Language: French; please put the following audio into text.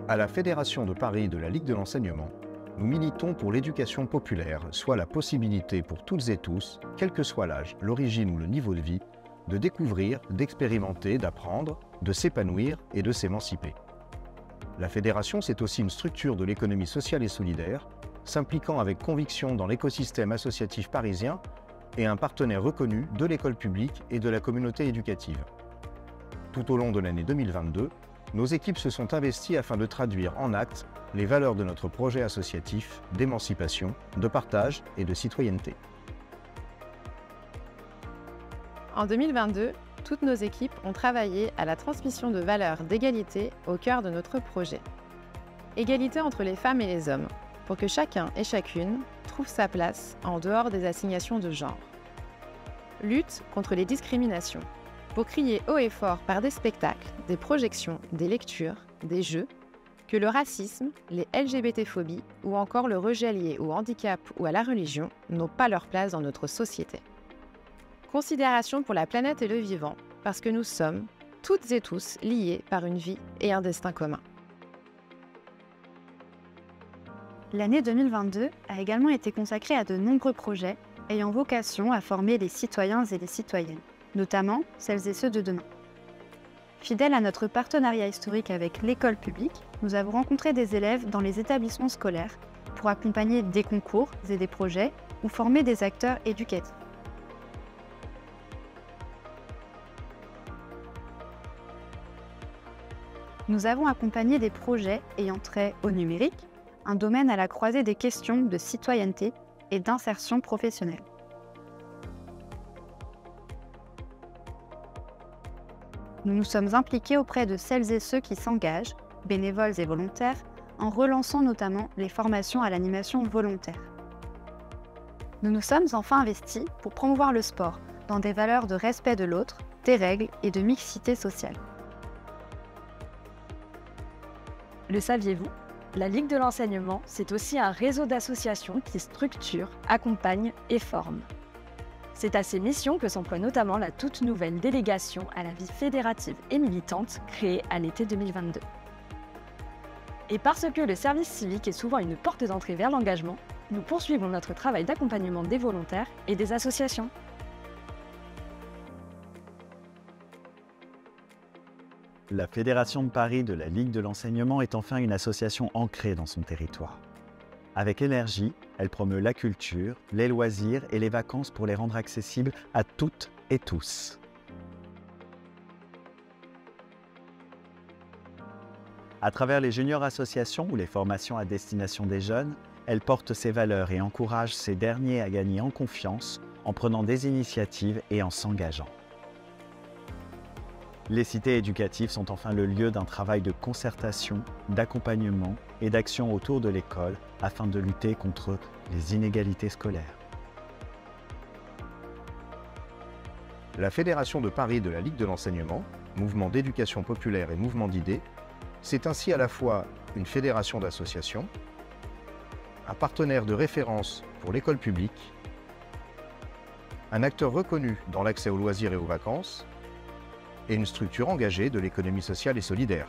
À la Fédération de Paris de la Ligue de l'enseignement, nous militons pour l'éducation populaire, soit la possibilité pour toutes et tous, quel que soit l'âge, l'origine ou le niveau de vie, de découvrir, d'expérimenter, d'apprendre, de s'épanouir et de s'émanciper. La Fédération, c'est aussi une structure de l'économie sociale et solidaire, s'impliquant avec conviction dans l'écosystème associatif parisien et un partenaire reconnu de l'école publique et de la communauté éducative. Tout au long de l'année 2022, nos équipes se sont investies afin de traduire en actes les valeurs de notre projet associatif d'émancipation, de partage et de citoyenneté. En 2022, toutes nos équipes ont travaillé à la transmission de valeurs d'égalité au cœur de notre projet. Égalité entre les femmes et les hommes, pour que chacun et chacune trouve sa place en dehors des assignations de genre. Lutte contre les discriminations, pour crier haut et fort par des spectacles, des projections, des lectures, des jeux, que le racisme, les LGBT-phobies ou encore le rejet lié au handicap ou à la religion n'ont pas leur place dans notre société. Considération pour la planète et le vivant, parce que nous sommes, toutes et tous, liés par une vie et un destin commun. L'année 2022 a également été consacrée à de nombreux projets ayant vocation à former les citoyens et les citoyennes, notamment celles et ceux de demain. Fidèles à notre partenariat historique avec l'école publique, nous avons rencontré des élèves dans les établissements scolaires pour accompagner des concours et des projets ou former des acteurs éducatifs. Nous avons accompagné des projets ayant trait au numérique, un domaine à la croisée des questions de citoyenneté et d'insertion professionnelle. Nous nous sommes impliqués auprès de celles et ceux qui s'engagent, bénévoles et volontaires, en relançant notamment les formations à l'animation volontaire. Nous nous sommes enfin investis pour promouvoir le sport dans des valeurs de respect de l'autre, des règles et de mixité sociale. Le saviez-vous ? La Ligue de l'enseignement, c'est aussi un réseau d'associations qui structure, accompagne et forme. C'est à ces missions que s'emploie notamment la toute nouvelle délégation à la vie fédérative et militante créée à l'été 2022. Et parce que le service civique est souvent une porte d'entrée vers l'engagement, nous poursuivons notre travail d'accompagnement des volontaires et des associations. La Fédération de Paris de la Ligue de l'enseignement est enfin une association ancrée dans son territoire. Avec énergie, elle promeut la culture, les loisirs et les vacances pour les rendre accessibles à toutes et tous. À travers les juniors associations ou les formations à destination des jeunes, elle porte ses valeurs et encourage ces derniers à gagner en confiance en prenant des initiatives et en s'engageant. Les cités éducatives sont enfin le lieu d'un travail de concertation, d'accompagnement et d'action autour de l'école afin de lutter contre les inégalités scolaires. La Fédération de Paris de la Ligue de l'enseignement, mouvement d'éducation populaire et mouvement d'idées, c'est ainsi à la fois une fédération d'associations, un partenaire de référence pour l'école publique, un acteur reconnu dans l'accès aux loisirs et aux vacances, et une structure engagée de l'économie sociale et solidaire.